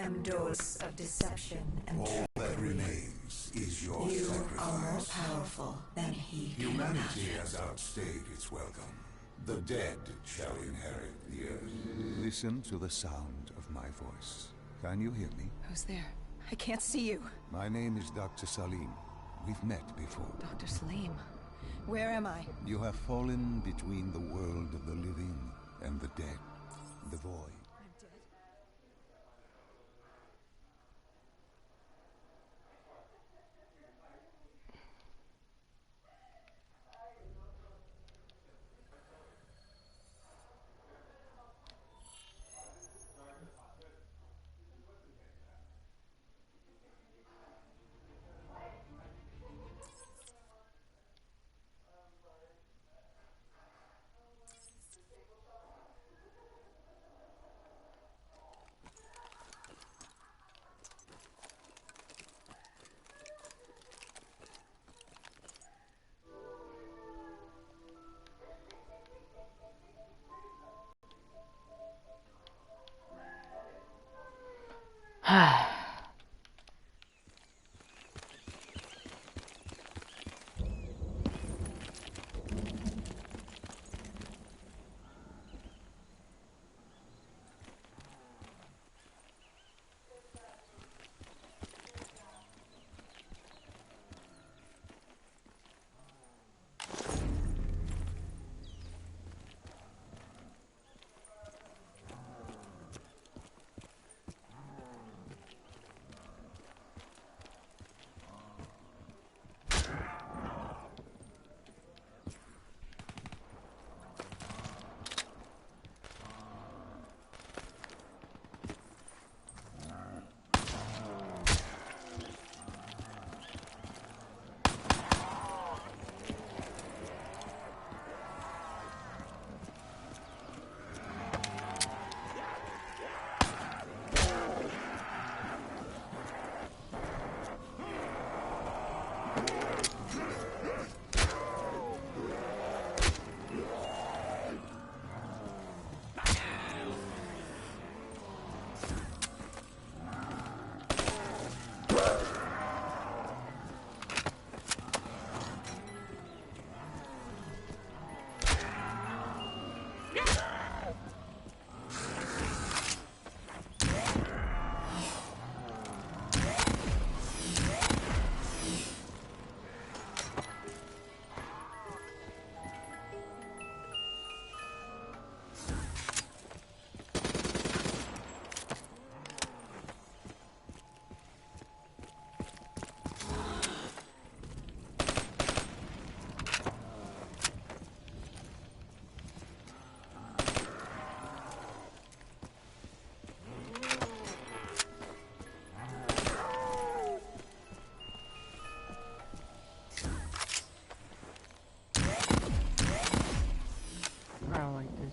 prime dose of deception and all that remains is your you sacrifice. are more powerful than he can Humanity imagine. has outstayed its welcome. The dead shall inherit the earth. Listen to the sound of my voice. Can you hear me? Who's there? I can't see you. My name is Dr. Salim. We've met before. Dr. Salim. Where am I? You have fallen between the world of the living and the dead. The void. I'm dead.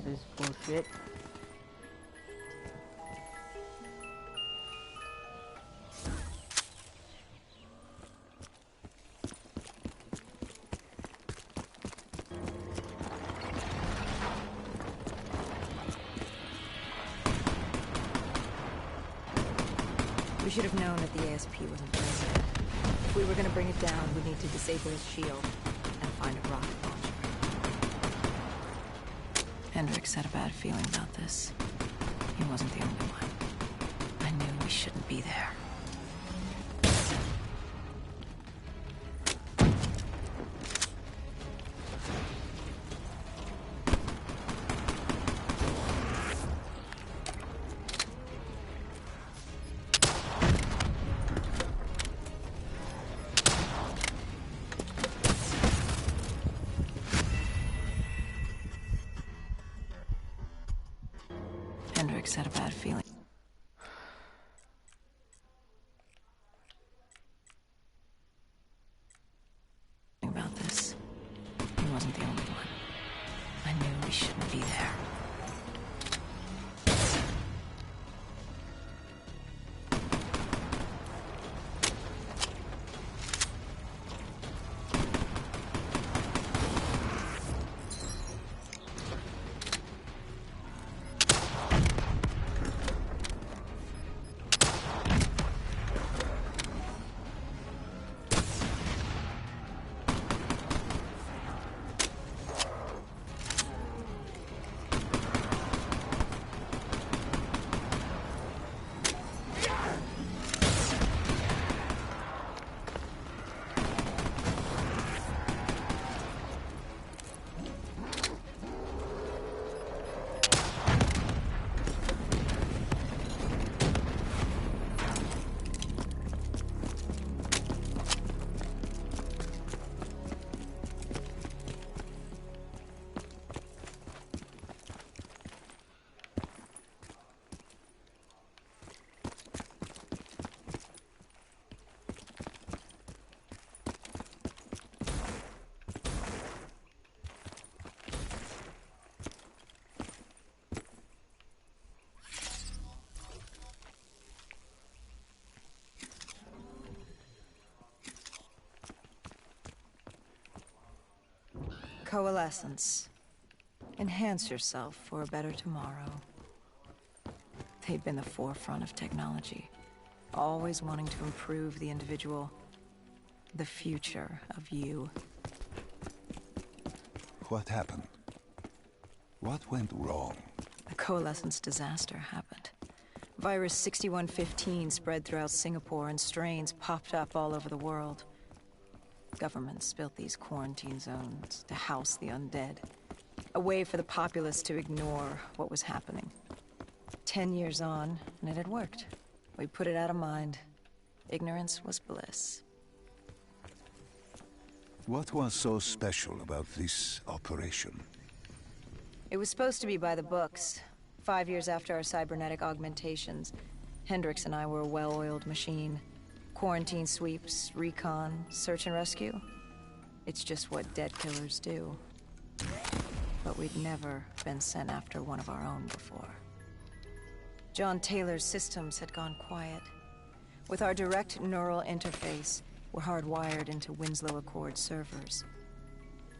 This is bullshit. We should have known that the ASP wasn't present. If we were gonna bring it down, we'd need to disable his shield and find a rocket launcher. Hendricks had a bad feeling about this. He wasn't the only one. I knew we shouldn't be there. Hendricks had a bad feeling about this. He wasn't the only one. I knew we shouldn't be there. Coalescence. Enhance yourself for a better tomorrow. They'd been the forefront of technology, always wanting to improve the individual, the future of you. What happened? What went wrong? The Coalescence disaster happened. Virus 6115 spread throughout Singapore and strains popped up all over the world. Governments built these quarantine zones to house the undead. A way for the populace to ignore what was happening. 10 years on, and it had worked. We put it out of mind. Ignorance was bliss. What was so special about this operation? It was supposed to be by the books. 5 years after our cybernetic augmentations, Hendricks and I were a well-oiled machine. Quarantine sweeps, recon, search and rescue. It's just what dead killers do. But we'd never been sent after one of our own before. John Taylor's systems had gone quiet. With our direct neural interface, we're hardwired into Winslow Accord servers.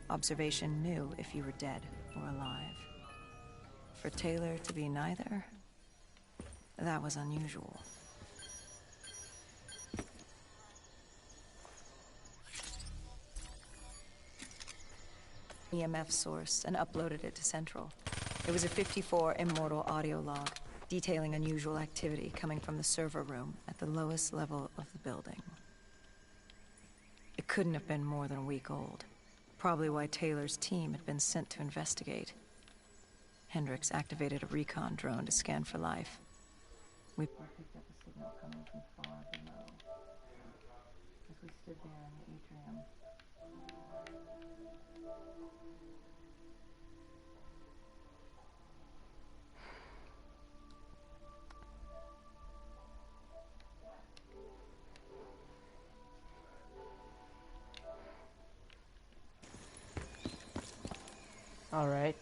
Observation knew if you were dead or alive. For Taylor to be neither, that was unusual. EMF source and uploaded it to Central. It was a 54 immortal audio log detailing unusual activity coming from the server room at the lowest level of the building. It couldn't have been more than a week old. Probably why Taylor's team had been sent to investigate. Hendricks activated a recon drone to scan for life. We picked up a signal coming from far below. As we stood there in the atrium. All right.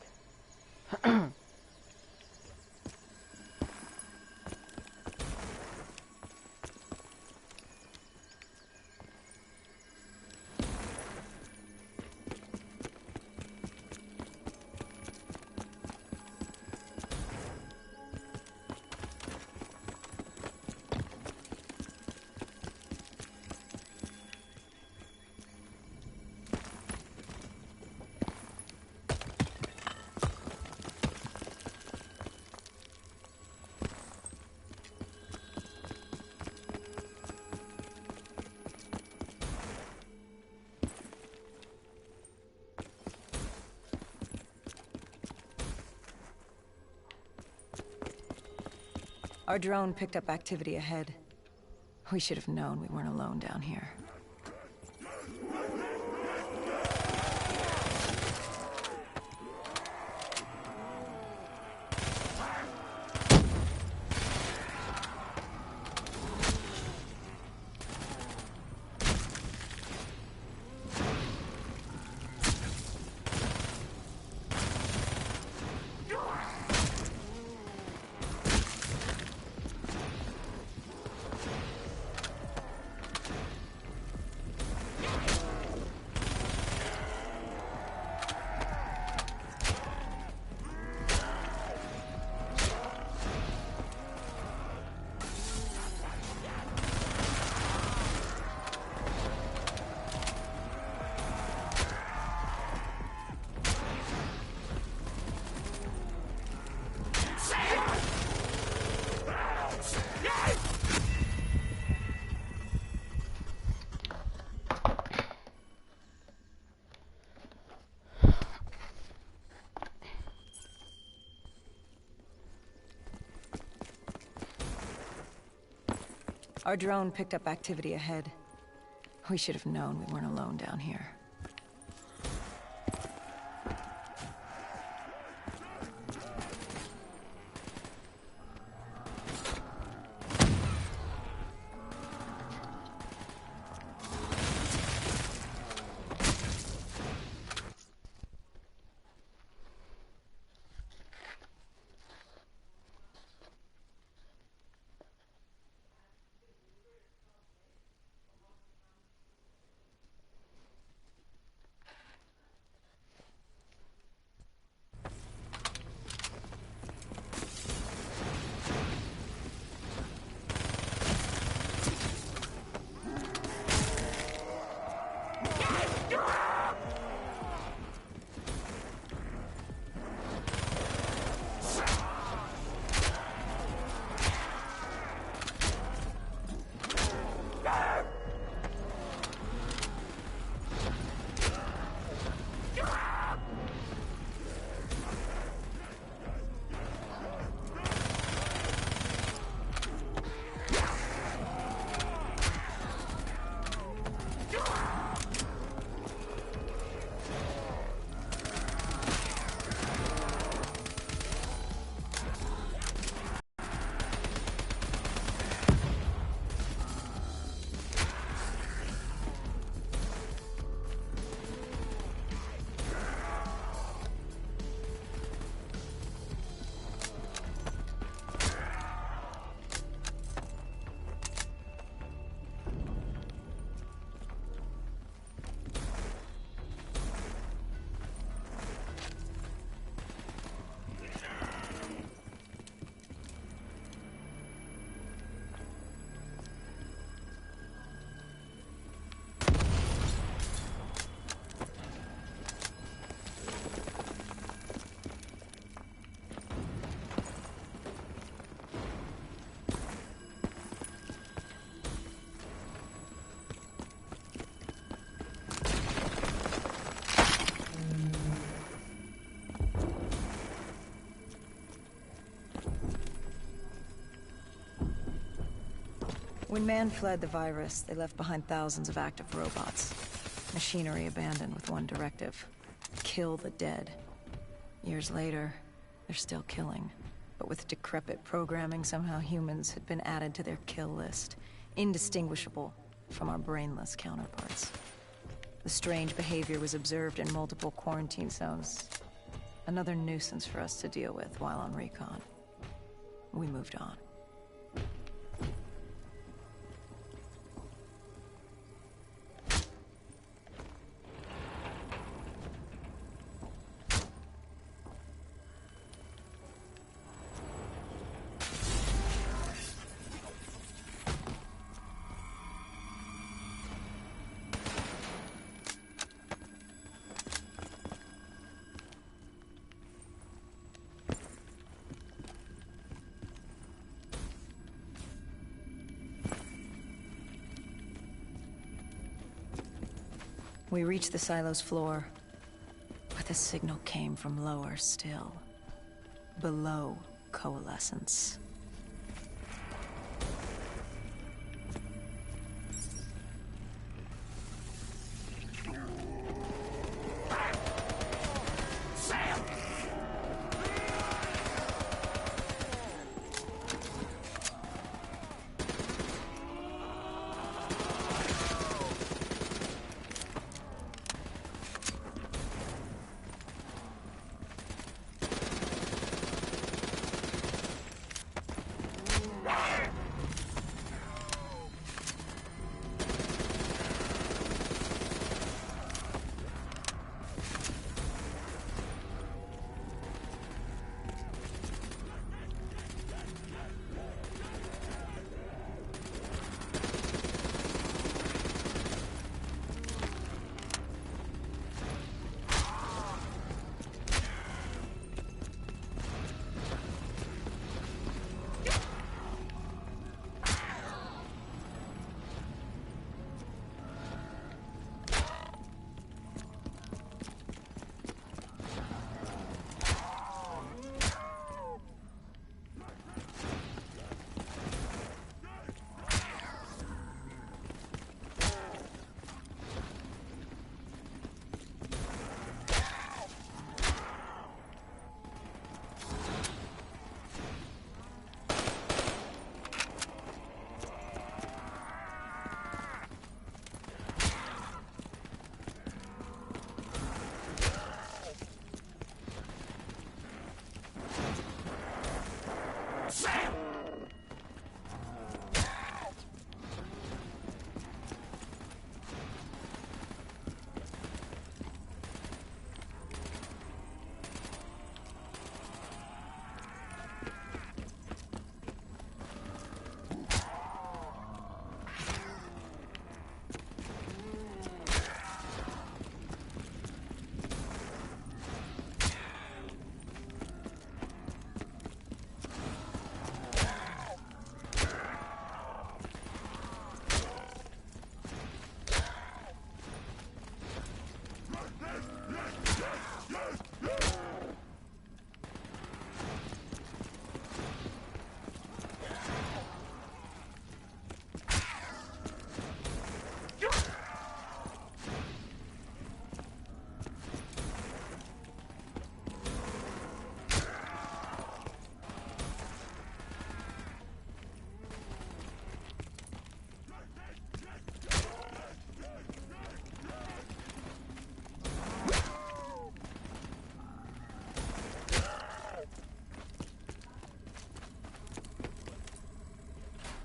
Our drone picked up activity ahead. We should have known we weren't alone down here. Our drone picked up activity ahead. We should have known we weren't alone down here. When man fled the virus, they left behind thousands of active robots. Machinery abandoned with one directive: kill the dead. Years later, they're still killing. But with decrepit programming, somehow humans had been added to their kill list, indistinguishable from our brainless counterparts. The strange behavior was observed in multiple quarantine zones. Another nuisance for us to deal with while on recon. We moved on. We reached the silo's floor, but the signal came from lower still. Below coalescence.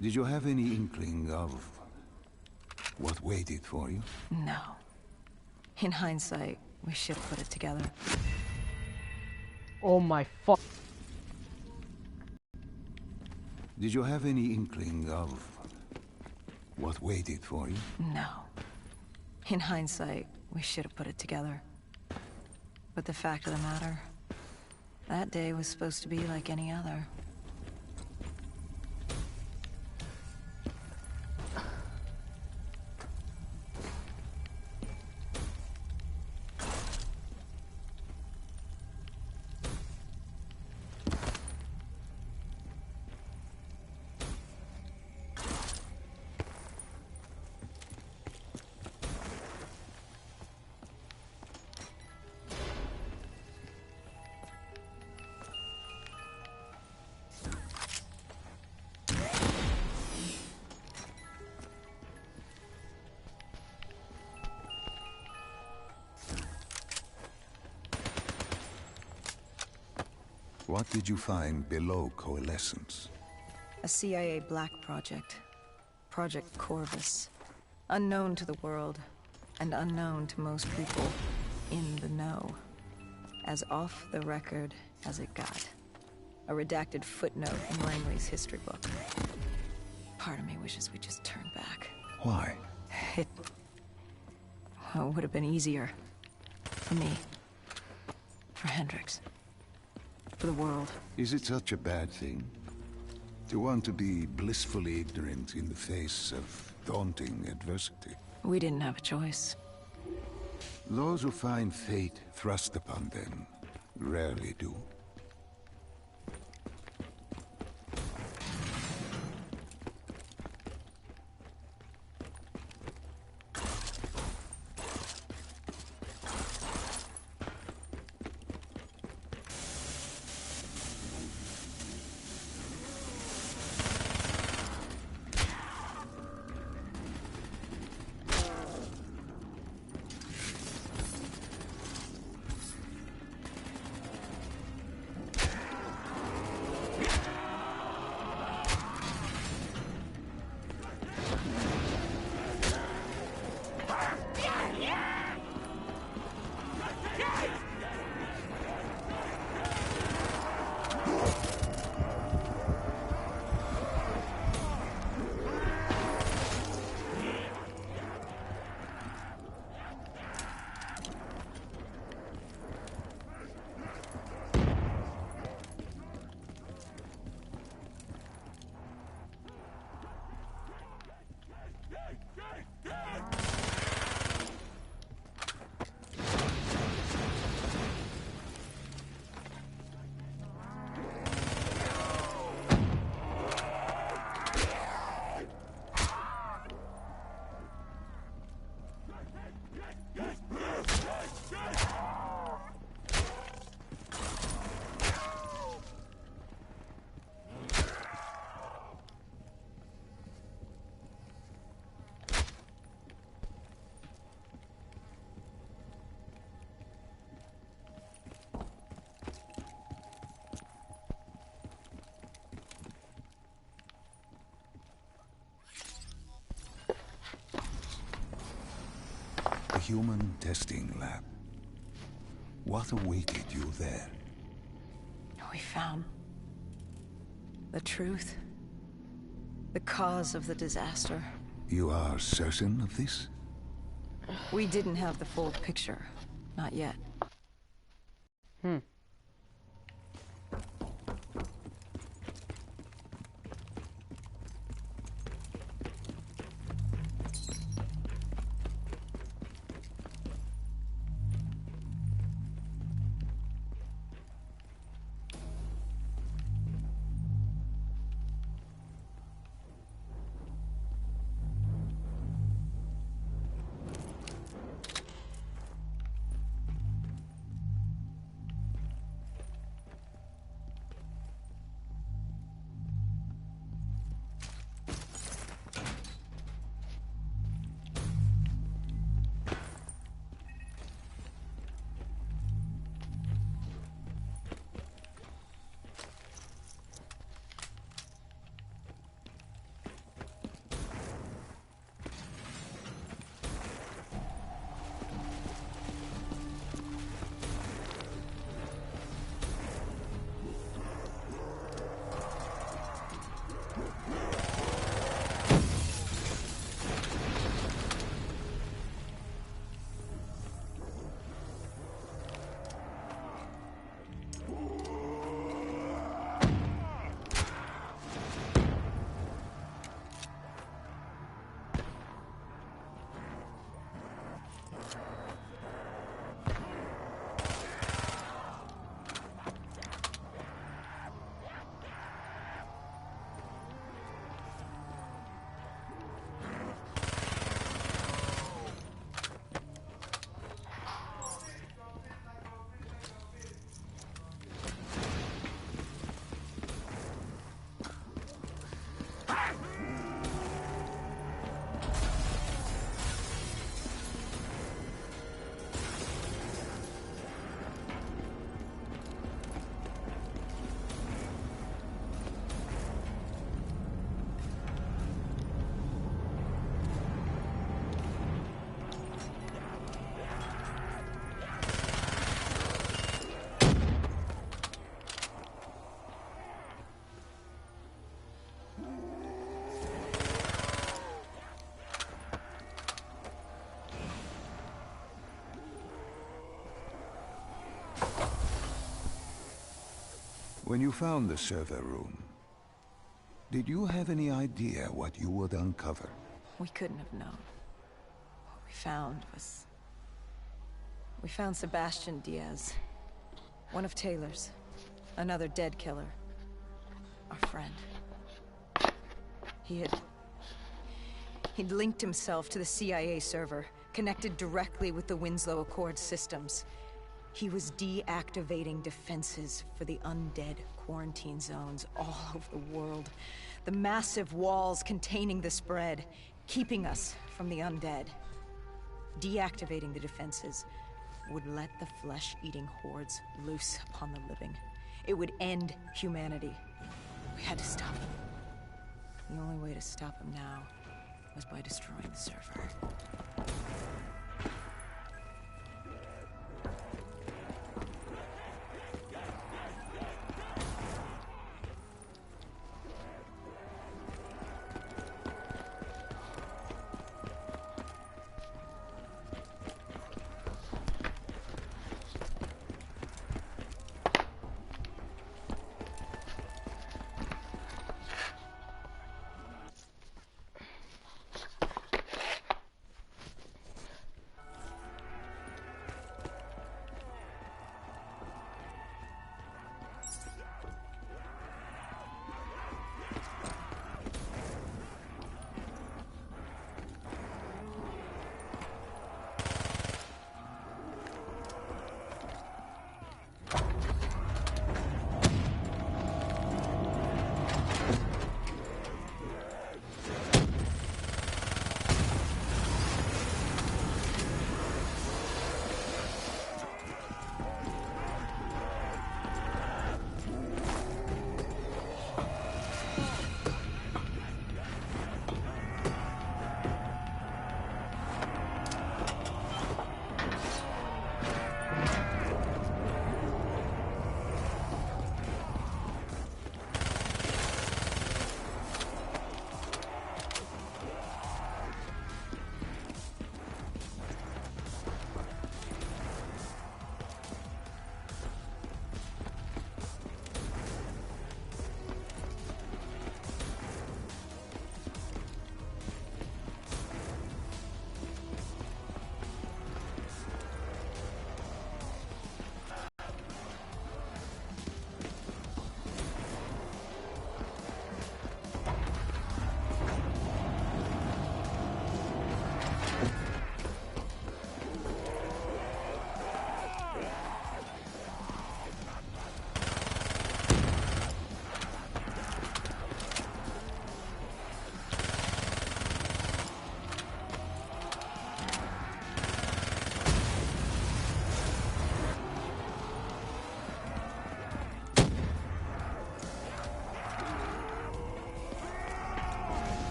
Did you have any inkling of what waited for you? No. In hindsight, we should have put it together. Oh my fuck. Did you have any inkling of what waited for you? No. In hindsight, we should have put it together. But the fact of the matter, that day was supposed to be like any other. What did you find below Coalescence? A CIA black project. Project Corvus. Unknown to the world, and unknown to most people in the know. As off the record as it got. A redacted footnote in Langley's history book. Part of me wishes we just turned back. Why? It would have been easier. For me. For Hendricks. For the world. Is it such a bad thing? To want to be blissfully ignorant in the face of daunting adversity? We didn't have a choice. Those who find fate thrust upon them rarely do. A human testing lab. What awaited you there? We found the truth. The cause of the disaster. You are certain of this? We didn't have the full picture. Not yet. When you found the server room, did you have any idea what you would uncover? We couldn't have known. What we found was... We found Sebastian Diaz. One of Taylor's. Another dead killer. Our friend. He'd linked himself to the CIA server, connected directly with the Winslow Accord systems. He was deactivating defenses for the undead quarantine zones all over the world. The massive walls containing the spread, keeping us from the undead. Deactivating the defenses would let the flesh-eating hordes loose upon the living. It would end humanity. We had to stop him. The only way to stop him now was by destroying the server.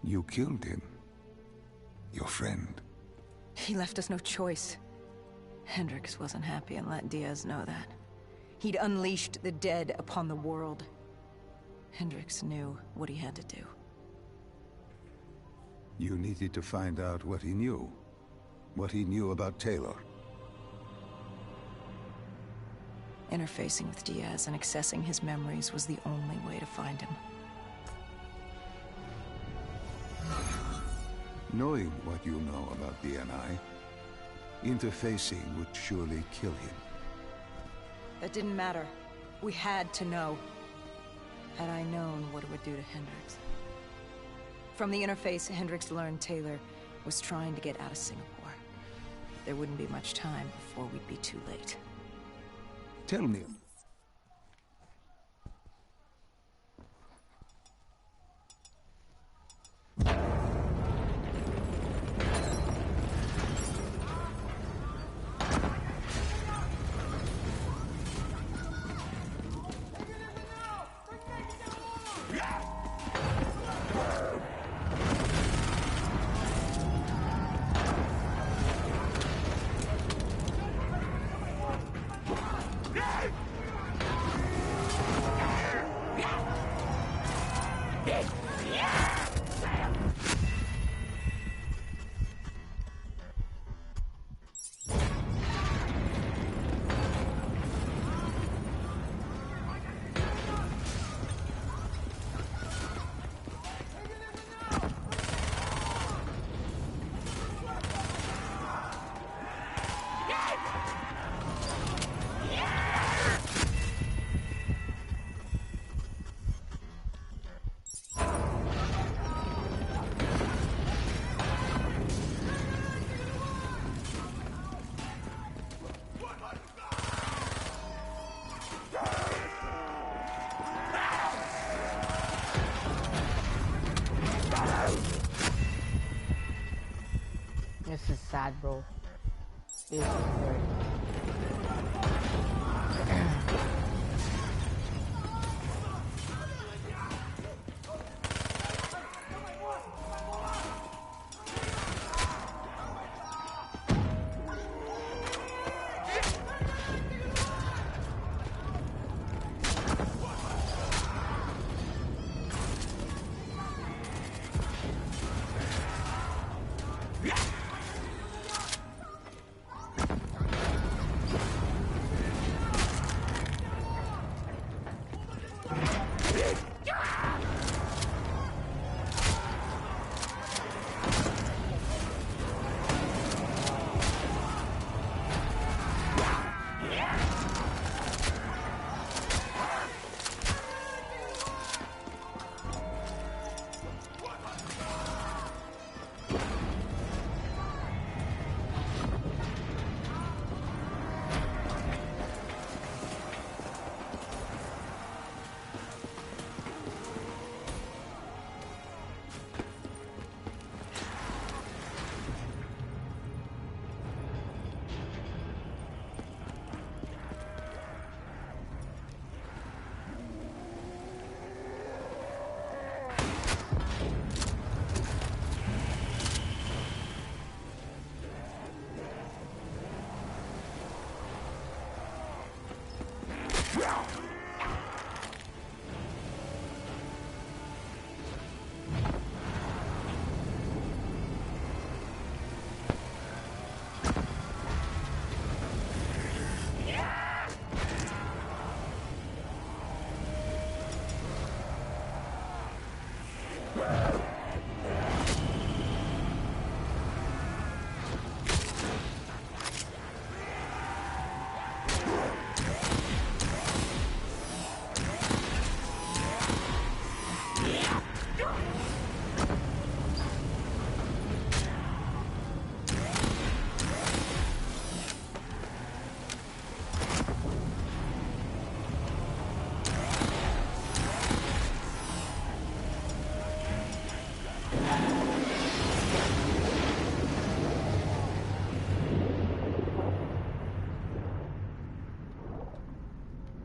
You killed him. Your friend. He left us no choice. Hendricks wasn't happy and let Diaz know that. He'd unleashed the dead upon the world. Hendricks knew what he had to do. You needed to find out what he knew. What he knew about Taylor. Interfacing with Diaz and accessing his memories was the only way to find him. Knowing what you know about DNI, interfacing would surely kill him. That didn't matter. We had to know. Had I known what it would do to Hendricks. From the interface, Hendricks learned Taylor was trying to get out of Singapore. There wouldn't be much time before we'd be too late. Tell me. This is sad, bro. This is great.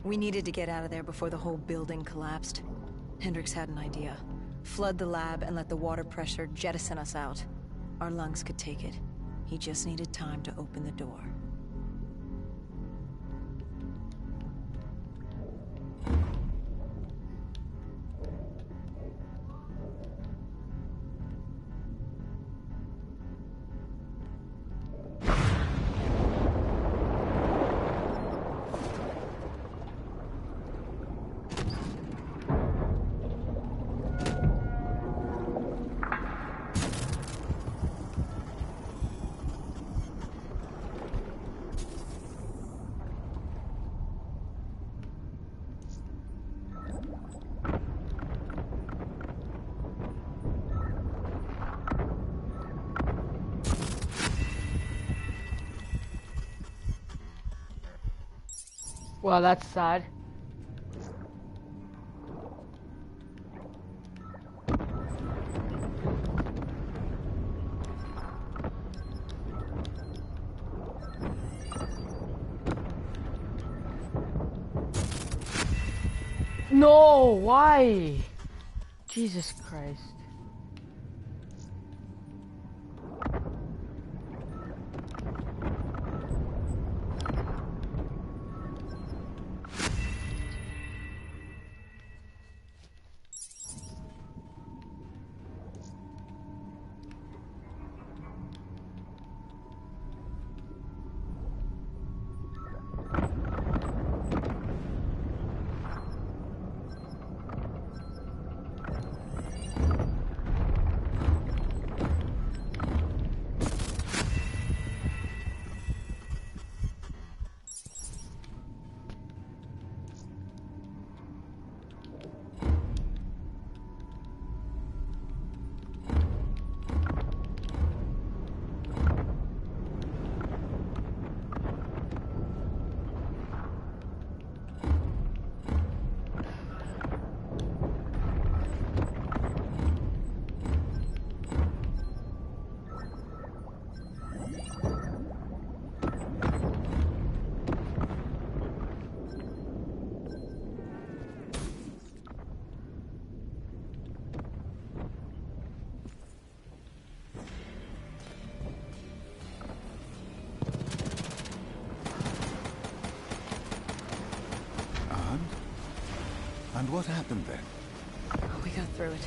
We needed to get out of there before the whole building collapsed. Hendricks had an idea. Flood the lab and let the water pressure jettison us out. Our lungs could take it. He just needed time to open the door. Well, that's sad. No, why? Jesus Christ. And what happened then? We got through it.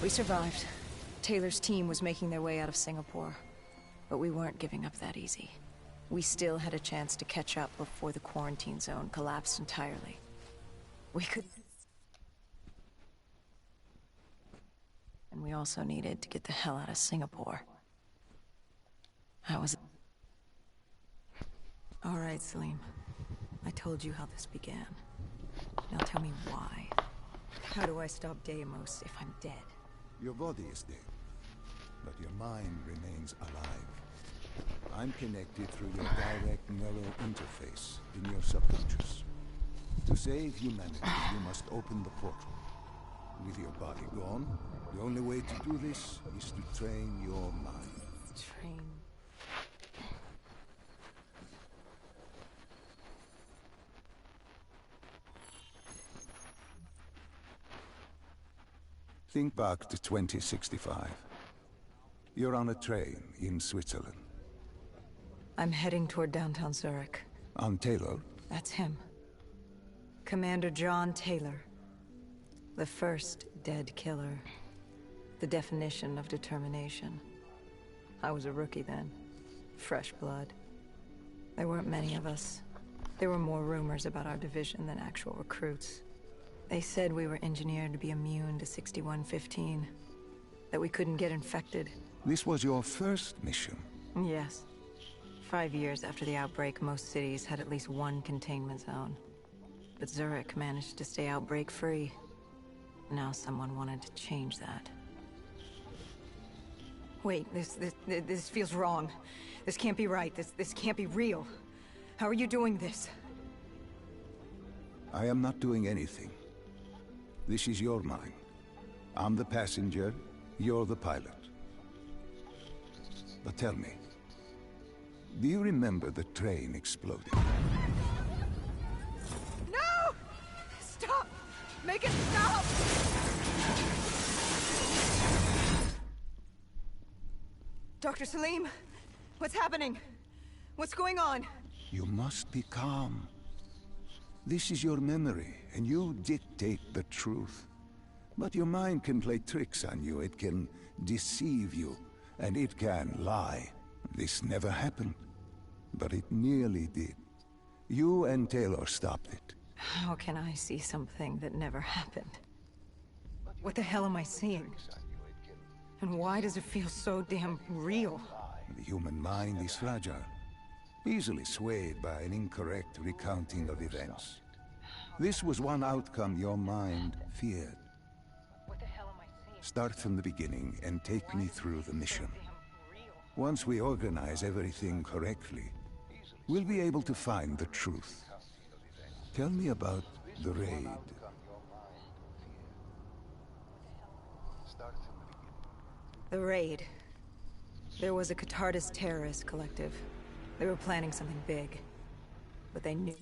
We survived. Taylor's team was making their way out of Singapore. But we weren't giving up that easy. We still had a chance to catch up before the quarantine zone collapsed entirely. We could... And we also needed to get the hell out of Singapore. That was... All right, Salim. I told you how this began. Now tell me why. How do I stop Deimos if I'm dead? Your body is dead, but your mind remains alive. I'm connected through your direct neural interface in your subconscious. To save humanity, you must open the portal. With your body gone, the only way to do this is to train your mind. Train... Think back to 2065. You're on a train in Switzerland. I'm heading toward downtown Zurich. On Taylor? That's him. Commander John Taylor. The first dead killer. The definition of determination. I was a rookie then. Fresh blood. There weren't many of us. There were more rumors about our division than actual recruits. They said we were engineered to be immune to 6115. That we couldn't get infected. This was your first mission? Yes. 5 years after the outbreak, most cities had at least one containment zone. But Zurich managed to stay outbreak-free. Now someone wanted to change that. Wait, this feels wrong. This can't be right. This can't be real. How are you doing this? I am not doing anything. This is your mine. I'm the passenger, you're the pilot. But tell me, do you remember the train exploding? Make it stop! Dr. Salim, what's happening? What's going on? You must be calm. This is your memory, and you dictate the truth. But your mind can play tricks on you. It can deceive you, and it can lie. This never happened, but it nearly did. You and Taylor stopped it. How can I see something that never happened? What the hell am I seeing? And why does it feel so damn real? The human mind is fragile, easily swayed by an incorrect recounting of events. This was one outcome your mind feared. What the hell am I seeing? Start from the beginning and take me through the mission. Once we organize everything correctly, we'll be able to find the truth. Tell me about the raid. The raid. There was a Catardist terrorist collective. They were planning something big, but they knew.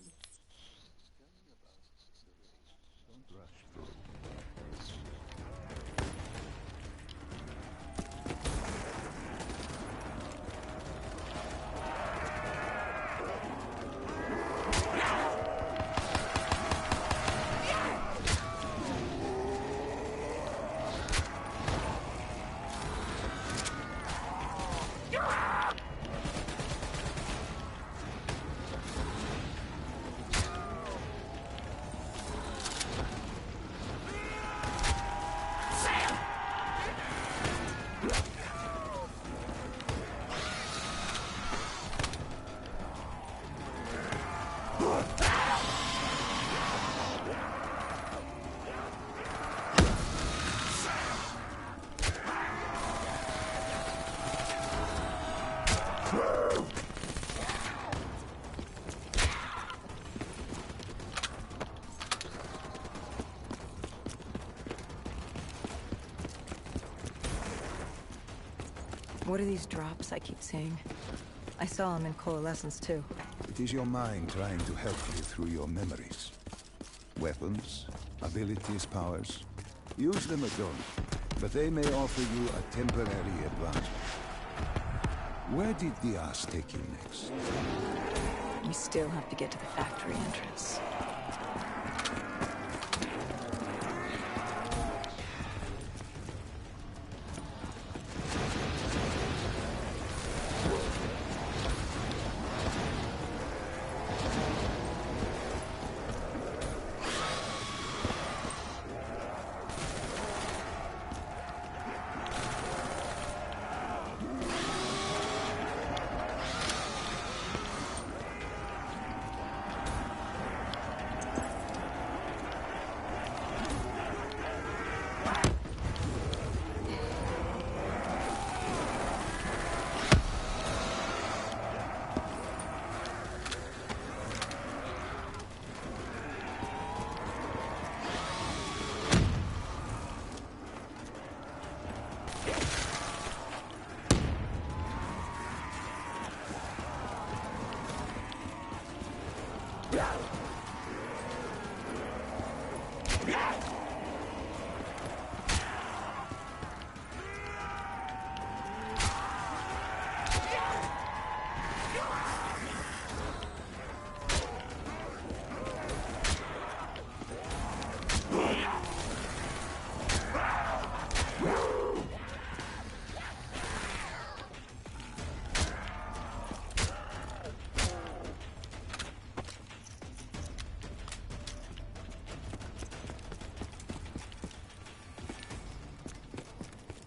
What are these drops I keep seeing? I saw them in Coalescence too. It is your mind trying to help you through your memories. Weapons, abilities, powers. Use them or don't, but they may offer you a temporary advantage. Where did Diaz take you next? We still have to get to the factory entrance.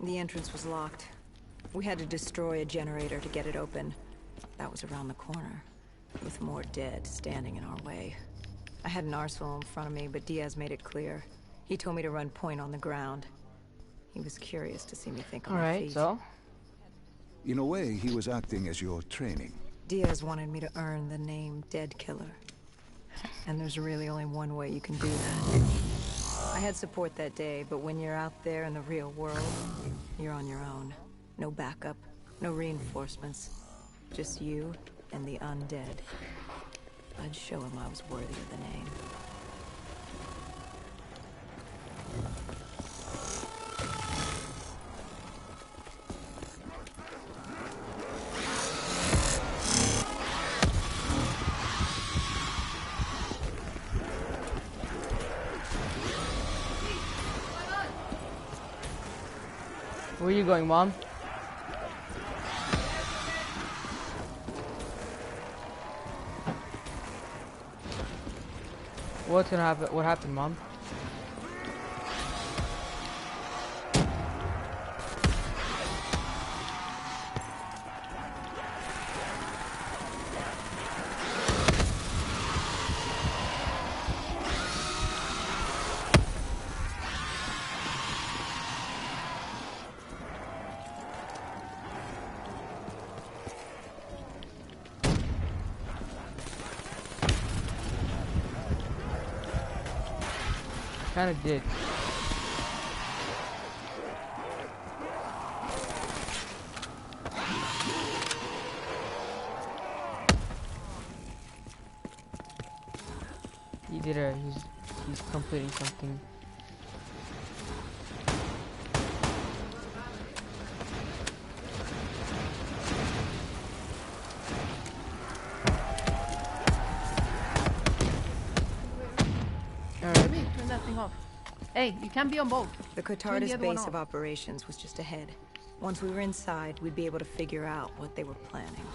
The entrance was locked. We had to destroy a generator to get it open. That was around the corner, with more dead standing in our way. I had an arsenal in front of me, but Diaz made it clear. He told me to run point on the ground. He was curious to see me think on my feet. So? In a way, he was acting as your training. Diaz wanted me to earn the name Dead Killer. And there's really only one way you can do that. I had support that day, but when you're out there in the real world, you're on your own. No backup, no reinforcements. Just you and the undead. I'd show him I was worthy of the name. Where are you going, Mom? What's gonna happen? What happened, Mom? Kinda did. He did a. He's completing something. Let me turn that thing off. Hey, you can be on both. The Cotarda's base of operations was just ahead. Once we were inside, we'd be able to figure out what they were planning.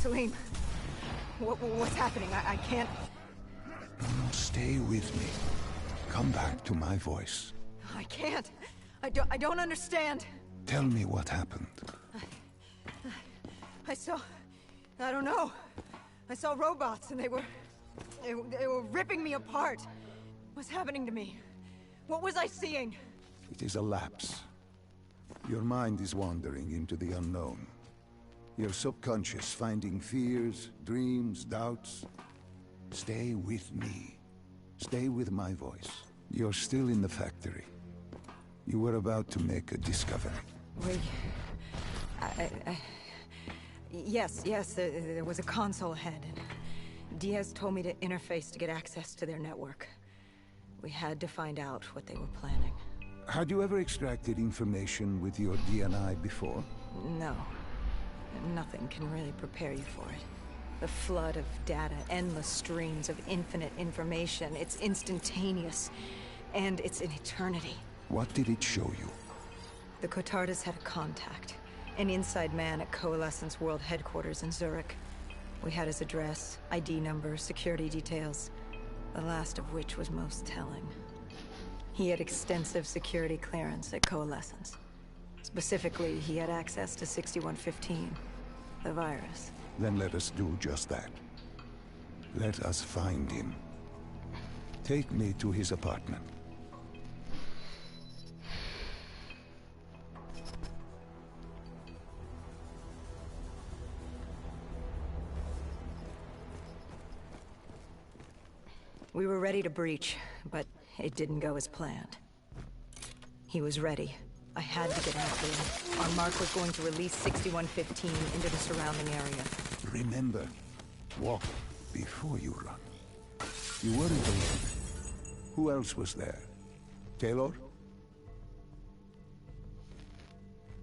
Salim, what's happening? I can't... Stay with me. Come back to my voice. I can't. I don't understand. Tell me what happened. I saw... I don't know. I saw robots and they were ripping me apart. What's happening to me? What was I seeing? It is a lapse. Your mind is wandering into the unknown. Your subconscious finding fears, dreams, doubts. Stay with me. Stay with my voice. You're still in the factory. You were about to make a discovery. Wait... Yes, there was a console ahead. Diaz told me to interface to get access to their network. We had to find out what they were planning. Had you ever extracted information with your DNI before? No. Nothing can really prepare you for it. The flood of data, endless streams of infinite information. It's instantaneous. And it's an eternity. What did it show you? The Cotardas had a contact. An inside man at Coalescence World Headquarters in Zurich. We had his address, ID number, security details. The last of which was most telling. He had extensive security clearance at Coalescence. Specifically, he had access to 6115, the virus. Then let us do just that. Let us find him. Take me to his apartment. We were ready to breach, but it didn't go as planned. He was ready. I had to get after him. Our mark was going to release 6115 into the surrounding area. Remember, walk before you run. You weren't alone. Who else was there? Taylor?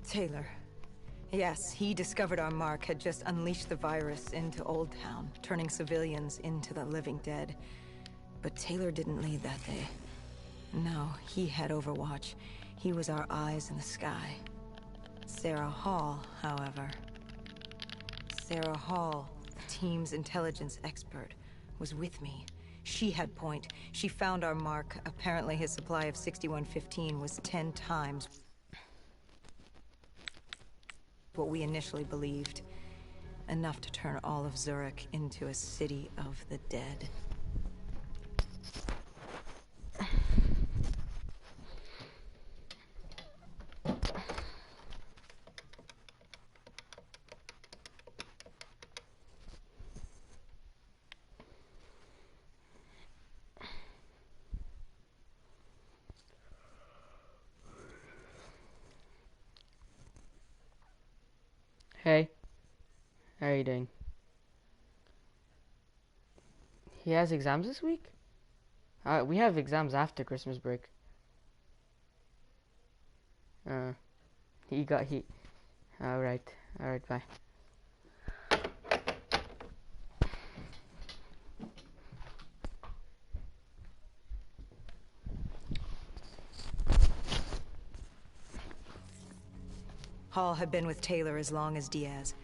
Taylor. Yes, he discovered our mark had just unleashed the virus into Old Town, turning civilians into the living dead. But Taylor didn't lead that day. No, he had Overwatch. He was our eyes in the sky. Sarah Hall, however... Sarah Hall, the team's intelligence expert, was with me. She had point. She found our mark. Apparently his supply of 6115 was 10 times what we initially believed. Enough to turn all of Zurich into a city of the dead. Hey, how are you doing? He has exams this week? We have exams after Christmas break. He. Alright, bye. Hall had been with Taylor as long as Diaz.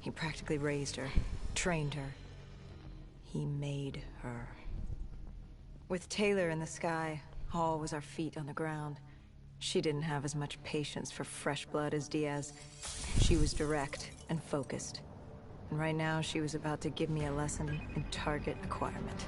He practically raised her, trained her. He made her. With Taylor in the sky, Hall was our feet on the ground. She didn't have as much patience for fresh blood as Diaz. She was direct and focused. And right now, she was about to give me a lesson in target acquirement.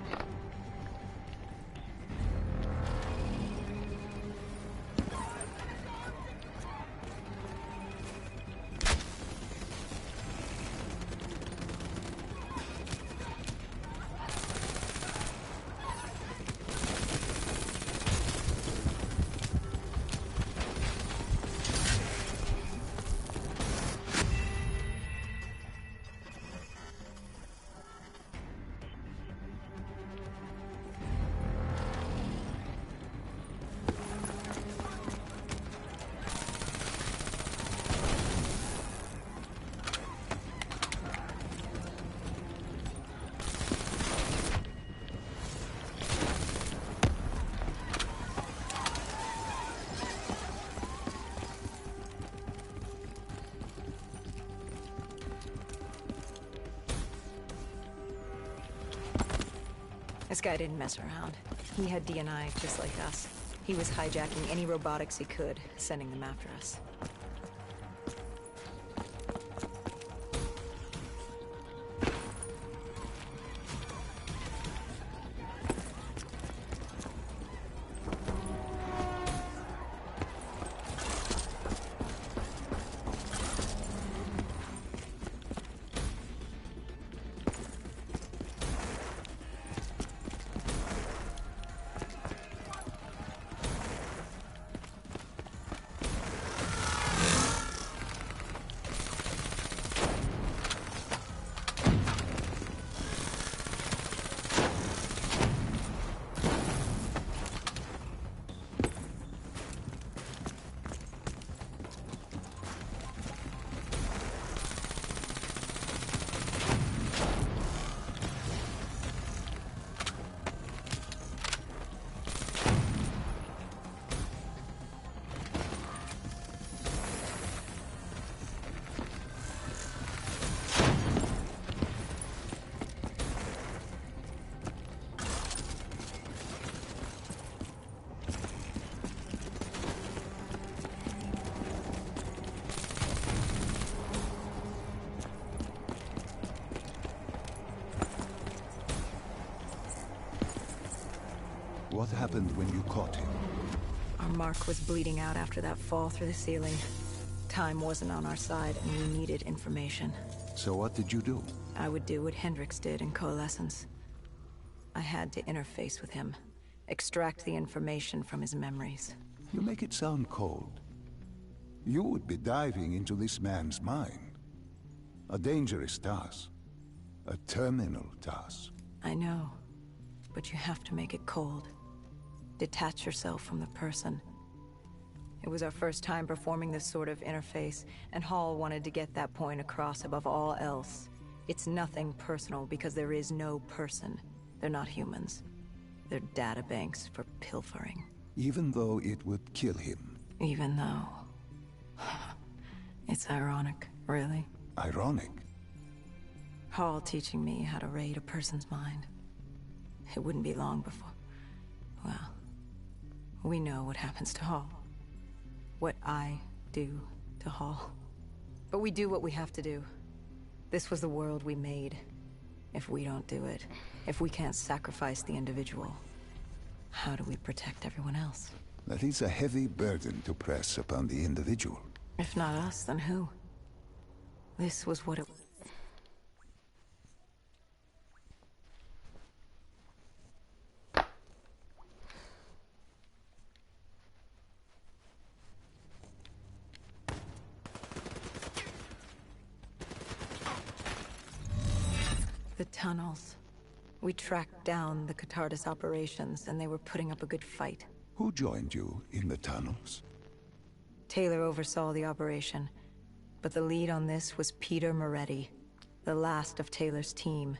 This guy didn't mess around. He had DNI just like us. He was hijacking any robotics he could, sending them after us. What happened when you caught him? Our mark was bleeding out after that fall through the ceiling. Time wasn't on our side, and we needed information. So what did you do? I would do what Hendricks did in Coalescence. I had to interface with him, extract the information from his memories. You make it sound cold. You would be diving into this man's mind. A dangerous task. A terminal task. I know, but you have to make it cold. Detach yourself from the person. It was our first time performing this sort of interface, and Hall wanted to get that point across above all else. It's nothing personal because there is no person. They're not humans. They're databanks for pilfering. Even though it would kill him. Even though... It's ironic, really. Ironic? Hall teaching me how to raid a person's mind. It wouldn't be long before... Well, we know what happens to Hall. What I do to Hall. But we do what we have to do. This was the world we made. If we don't do it, if we can't sacrifice the individual, how do we protect everyone else? That is a heavy burden to press upon the individual. If not us, then who? This was what it was. The tunnels. We tracked down the Catardus operations, and they were putting up a good fight. Who joined you in the tunnels? Taylor oversaw the operation, but the lead on this was Peter Moretti, the last of Taylor's team,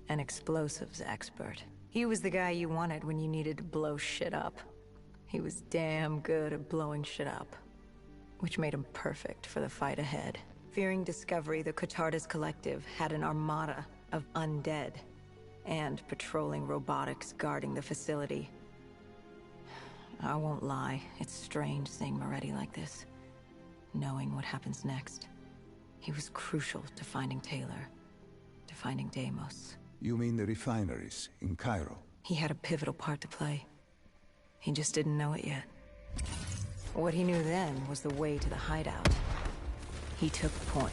an explosives expert. He was the guy you wanted when you needed to blow shit up. He was damn good at blowing shit up, which made him perfect for the fight ahead. Fearing discovery, the Catardus Collective had an armada of undead and patrolling robotics guarding the facility. I won't lie, it's strange seeing Moretti like this, knowing what happens next. He was crucial to finding Taylor, to finding Deimos. You mean the refineries in Cairo? He had a pivotal part to play. He just didn't know it yet. What he knew then was the way to the hideout. He took point.